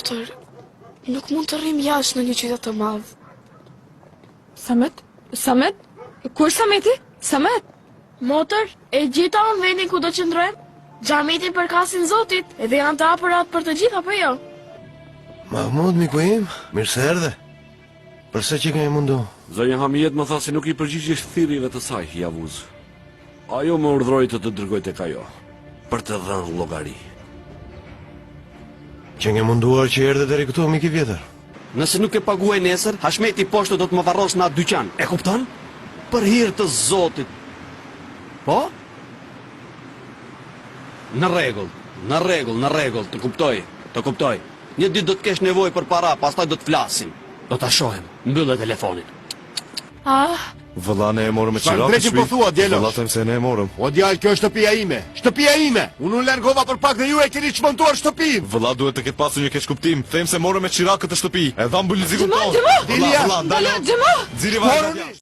Motër, nuk mund të rrim jashtë në një qytet të madh. Samet? Samet? Ku është Sameti? Samet? Motër, e gjeta në vendin ku do qëndrojmë? Xhameti përkasin Zotit, edhe janë të apërat për të gjithë apo jo? Mahmud, miku im, mirë se erdhe. Përse që kemi mundu? Zonja Hamiet më tha se nuk i përgjigjesh thirrjeve të saj, Javuz. Ajo më urdhroi të të dërgoj tek ajo, për të dhënë llogari. Që nge munduar që erdhe deri këtu, mik i vjetër. Nëse nuk e paguaj nesër, Hashmeti poshtë do të më varros në atë dyqan. E kupton? Për hir të Zotit. Po? Në rregull, të kuptoj. Një ditë do të kesh nevojë për para, pastaj do të flasim. Do ta shohim. Mbyllë telefonin. Vëlla, ne e morëm me Çfarë qirakë drejti po thua, djelo? Vëlla, them se ne e morëm. O djalë, kjo është shtëpia ime. Shtëpia ime. Unë u largova për pak dhe ju e keni çmontuar shtëpinë. Vëlla, duhet të ketë pasur një keq kuptim. Them se morëm me qirakë këtë shtëpi. E dha mbulëzikun tonë. Xhema! Vëlla, Xhema! Xhiri vajza.